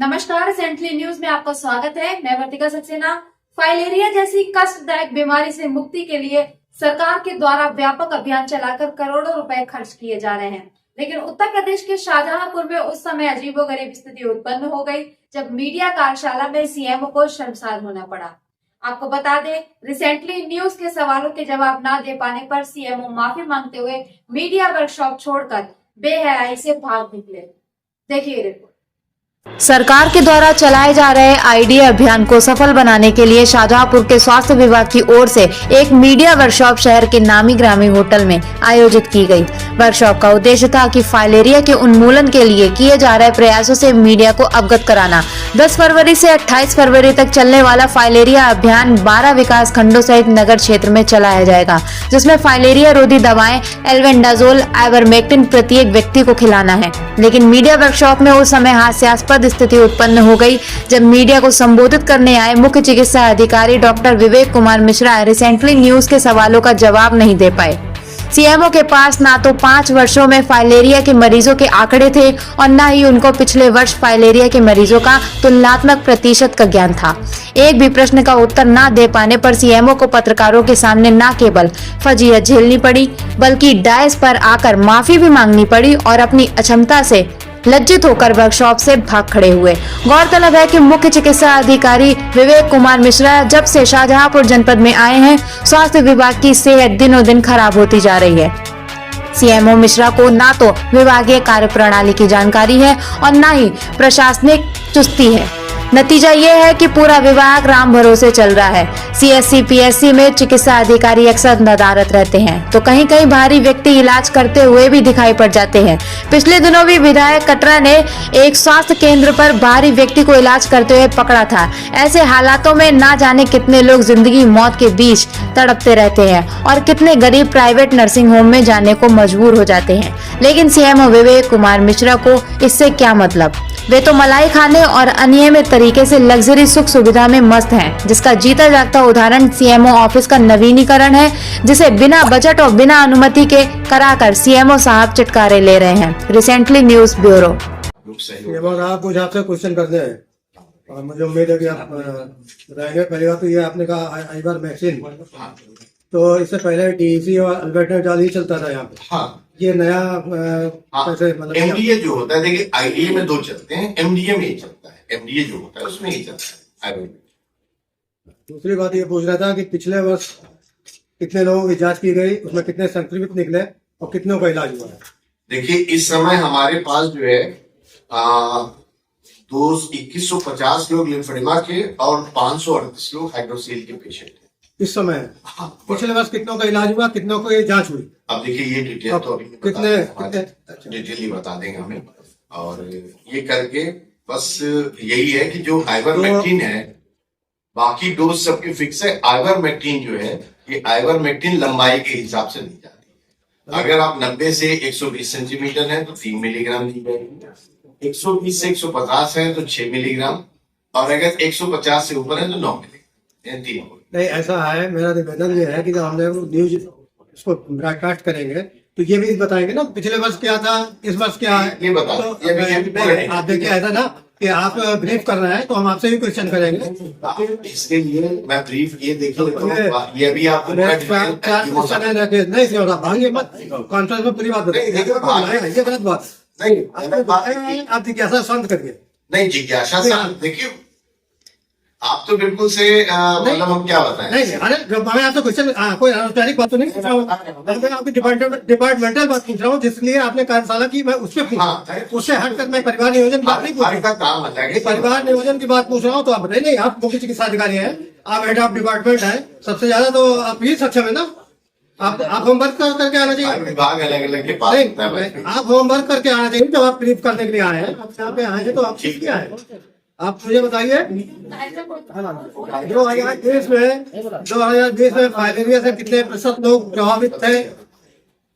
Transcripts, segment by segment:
नमस्कार, recently news में आपका स्वागत है। मैं वर्तिका सक्सेना। फाइलेरिया जैसी कष्टदायक बीमारी से मुक्ति के लिए सरकार के द्वारा व्यापक अभियान चलाकर करोड़ों रुपए खर्च किए जा रहे हैं, लेकिन उत्तर प्रदेश के शाहजहांपुर में उस समय अजीबोगरीब स्थिति उत्पन्न हो गई जब मीडिया कार्यशाला में सीएमओ को शर्मसार होना पड़ा। आपको बता दें, रिसेंटली न्यूज के सवालों के जवाब न दे पाने पर सीएमओ माफी मांगते हुए मीडिया वर्कशॉप छोड़कर बेहयाई से भाग निकले। देखिए रिपोर्ट। सरकार के द्वारा चलाए जा रहे आईडीए अभियान को सफल बनाने के लिए शाहजहांपुर के स्वास्थ्य विभाग की ओर से एक मीडिया वर्कशॉप शहर के नामी ग्रामी होटल में आयोजित की गई। वर्कशॉप का उद्देश्य था कि फाइलेरिया के उन्मूलन के लिए किए जा रहे प्रयासों से मीडिया को अवगत कराना। 10 फरवरी से 28 फरवरी तक चलने वाला फाइलेरिया अभियान 12 विकास खंडों सहित नगर क्षेत्र में चलाया जाएगा, जिसमें फाइलेरिया रोधी दवाएं एल्बेंडाजोल, आइवरमेक्टिन प्रत्येक व्यक्ति को खिलाना है। लेकिन मीडिया वर्कशॉप में उस समय हास्यास्पद स्थिति उत्पन्न हो गई जब मीडिया को संबोधित करने आए मुख्य चिकित्सा अधिकारी doctor Vivek Kumar Mishra recently news के सवालों का जवाब नहीं दे पाए। सीएमओ के पास ना तो 5 वर्षों में फाइलेरिया के मरीजों के आंकड़े थे और न ही उनको पिछले वर्ष फाइलेरिया के मरीजों का तुलनात्मक प्रतिशत का ज्ञान था। एक भी प्रश्न का उत्तर न दे पाने पर सीएमओ को पत्रकारों के सामने न केवल फजीहत झेलनी पड़ी बल्कि डायस पर आकर माफी भी मांगनी पड़ी और अपनी अक्षमता से लज्जित होकर वर्कशॉप से भाग खड़े हुए। गौरतलब है कि मुख्य चिकित्सा अधिकारी विवेक कुमार मिश्रा जब से शाहजहांपुर जनपद में आए हैं, स्वास्थ्य विभाग की सेहत दिनों दिन खराब होती जा रही है। सीएमओ मिश्रा को ना तो विभागीय कार्यप्रणाली की जानकारी है और न ही प्रशासनिक चुस्ती है। नतीजा ये है कि पूरा विभाग राम भरोसे चल रहा है। सीएससी पीएससी में चिकित्सा अधिकारी अक्सर नदारत रहते हैं तो कहीं कहीं भारी व्यक्ति इलाज करते हुए भी दिखाई पड़ जाते हैं। पिछले दिनों भी विधायक कटरा ने एक स्वास्थ्य केंद्र पर भारी व्यक्ति को इलाज करते हुए पकड़ा था। ऐसे हालातों में ना जाने कितने लोग जिंदगी मौत के बीच तड़पते रहते हैं और कितने गरीब प्राइवेट नर्सिंग होम में जाने को मजबूर हो जाते हैं। लेकिन सीएमओ विवेक कुमार मिश्रा को इससे क्या मतलब? वे तो मलाई खाने और अनियमित तरीके से लग्जरी सुख सुविधा में मस्त हैं, जिसका जीता जागता उदाहरण सीएमओ ऑफिस का नवीनीकरण है, जिसे बिना बजट और बिना अनुमति के कराकर सीएमओ साहब चिटकारे ले रहे हैं। Recently news bureau. आप कुछ आपसे क्वेश्चन करते हैं और मुझे उम्मीद है कि आप रहेंगे। पहली बात तो ये आपने कहा आइवरमेक्टिन, तो इससे पहले डीसी और अल्बेंडाजोल ही चलता था यहाँ पे। हाँ। ये नया कैसे मतलब एमडीए जो होता है, देखिए आईडीए में 2 चलते हैं, एमडीए में ही चलता है। एमडीए जो होता है उसमें ही चलता है। दूसरी बात ये पूछ रहा था कि पिछले वर्ष कितने लोगों की जांच की गई, उसमें कितने संक्रमित निकले और कितनों का इलाज हुआ है? देखिए इस समय हमारे पास जो है 2150 लोग लिम्फेडेमा के और 538 लोग हाइड्रोसील के पेशेंट हैं इस समय। हाँ। पिछले वर्ष कितनों का इलाज हुआ, कितनों की जांच हुई? अब देखिए ये डिटेल तो कितने डिटेल ही बता देंगे हमें, और ये करके बस यही है कि जो आइवरमेक्टिन है, बाकी डोज सबके फिक्स है। आइवरमेक्टिन जो है, ये आइवरमेक्टिन लंबाई के हिसाब से दी जाती है। अगर आप 90 से 120 सेंटीमीटर है तो 3 मिलीग्राम दी जाएगी, 120 से 150 है तो 6 मिलीग्राम, और अगर 150 से ऊपर है तो 9 मिलीग्राम, 3। नहीं, ऐसा है, मेरा निवेदन ये है कि जब हमने न्यूज इसको ब्रॉडकास्ट करेंगे तो ये भी बताएंगे ना पिछले वर्ष क्या था, इस वर्ष क्या है, ये बता। तो आप देखिए ऐसा ना कि आप ब्रीफ कर रहे हैं तो हम आपसे भी क्वेश्चन करेंगे। इसके लिए मैं ब्रीफ ये देखिए, ये भी आपको नहीं भागिए मत, कॉन्फ्रेंस में पूरी बात बताइए। ये गलत बात नहीं, आप जिज्ञासा शांत करिए। नहीं, जिज्ञासा शांत, देखिए आप तो बिल्कुल से मतलब हम क्या बताएं? नहीं, अरे मैं आपसे क्वेश्चन कोई अनौपचारिक बात तो नहीं पूछ रहा हूँ, मैं आपकी डिपार्टमेंटल बात पूछ रहा हूँ, जिसलिए आपने कार्यशाला की, मैं उस पर उससे हटकर मैं परिवार नियोजन की बात नहीं पूछ रहा हूँ। परिवार नियोजन की बात पूछ रहा हूँ तो आप बताइए। नहीं, आप मुख्य चिकित्सा अधिकारी हैं, आप हेड ऑफ डिपार्टमेंट है, सबसे ज्यादा तो आप ही सक्षम है ना। आप होमवर्क करके आना चाहिए। विभाग अलग अलग के पास होता है, आप होमवर्क करके आना चाहिए। जब आप ब्रीफ करने के लिए आए हैं, आप यहाँ पे आए हैं तो आप ठीक क्या है, आप मुझे बताइए। 2020 में फाइलेरिया से कितने प्रतिशत लोग प्रभावित थे,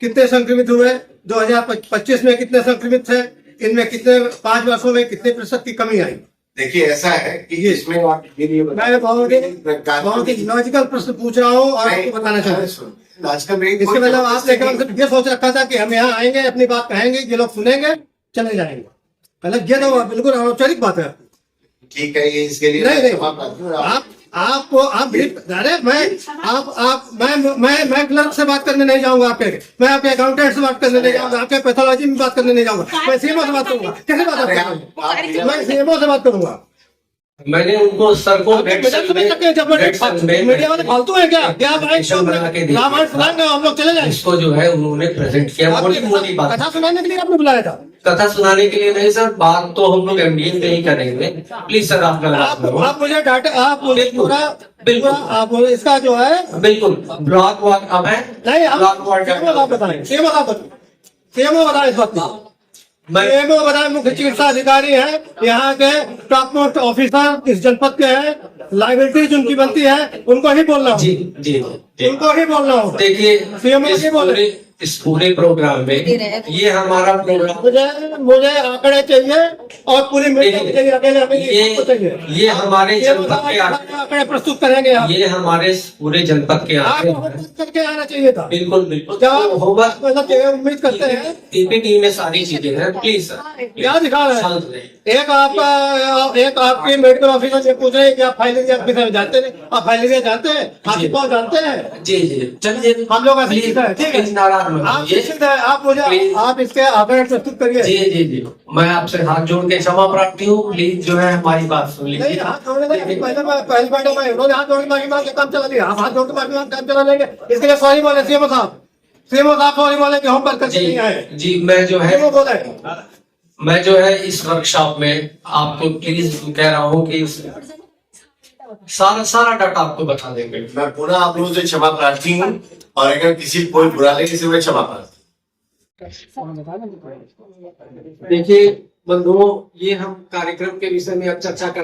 कितने संक्रमित हुए? 2025 में कितने संक्रमित थे? इनमें कितने 5 वर्षों में कितने प्रतिशत की कमी आई? देखिए ऐसा है कि इसमें मैं बहुत ही लॉजिकल प्रश्न पूछ रहा हूँ और आपको बताना चाहूँ। इसके मतलब आपने ये सोच रखा था कि हम यहाँ आएंगे, अपनी बात कहेंगे, ये लोग सुनेंगे, चले जाएंगे। पहले ये तो बिल्कुल अनौपचारिक बात है। ठीक है, ये इसके लिए नहीं नहीं, क्षमा प्रार्थी हूँ। आपको आप भी अरे मैं क्लर्क से बात करने नहीं जाऊंगा आपके, मैं आपके अकाउंटेंट से बात करने नहीं जाऊंगा, आपके पैथोलॉजी में बात करने नहीं जाऊंगा, मैं सीएमओ से बात करूंगा। कैसे बात करूंगा? मैं सीएमओ से बात करूंगा। मैंने उनको सर को मीडिया वाले फालतू है क्या? बना के दी। रामायण सुनाएंगे हम लोग, चले जाए। इसको जो है उन्होंने प्रेजेंट किया, मोटी मोटी बात। कथा सुनाने के लिए आपने बुलाया था? कथा सुनाने के लिए नहीं सर, बात तो हम लोग एमडीए पे ही करेंगे। प्लीज सर आप आप मुझे डाटा, आप मुझे पूरा बिल्कुल आप इसका जो है बिल्कुल ब्लॉक वार्ड अब है नहीं, ब्लॉक वार्ड आप बताएं, सीएमओ बताएं इस वक्त। मैं सीएमओ बताएं, मुख्य चिकित्सा अधिकारी है यहाँ के, टॉप मोस्ट ऑफिसर इस जनपद के हैं, लाइबिलिटीज उनकी बनती है, उनको ही बोलना हो, जी जी जी उनको ही बोलना हो। देखिए सीएमओ के बोले इस पूरे प्रोग्राम में ये हमारा प्रोग्राम मुझे आंकड़े चाहिए और पूरी मीडिया चाहिए, अकेले चाहिए। ये हमारे जनपद के आंकड़े प्रस्तुत करेंगे आप, ये हमारे पूरे जनपद के आगे आपको करके आना चाहिए था। बिल्कुल बिल्कुल जब होगा, उम्मीद करते हैं। पीपीटी में सारी चीजें हैं। प्लीज सर क्या दिखा रहे हैं? शांत रहिए। एक आपके मेडिकल ऑफिसर से पूछ रहे हैं कि आप फाइलेरिया के बारे में जानते नहीं? आप फाइलेरिया जानते हैं? आप कौन जानते हैं? जी जी चलिए, हम लोग अशिक्षित है, ठीक है, प्लीज नाराज मत आप होइए। शिक्षित है, आप मुझे Please. आप इसके आंकड़े प्रस्तुत करिए। जी जी जी मैं आपसे हाथ जोड़ के क्षमा प्रार्थी हूँ। प्लीज जो है हमारी बात सुन नहीं, लीजिए। हाथ जोड़ने का पहली बार में उन्होंने हाथ जोड़ के माफी मांग के काम चला लिया, आप हाथ जोड़ के माफी मांग के काम चला लेंगे, इसके लिए सॉरी बोले सीएमओ साहब। सीएमओ साहब सॉरी बोले कि हम पर करके नहीं आए। जी मैं जो है सीएमओ बोले मैं जो है इस वर्कशॉप में आपको प्लीज कह रहा हूँ कि सारा डाटा आपको बता देंगे। मैं पुनः आप लोगों से क्षमा प्रार्थी हूँ, और अगर किसी कोई बुरा लगे से मैं क्षमा प्रार्थी। देखिए बंधुओं, ये हम कार्यक्रम के विषय में अब चर्चा कर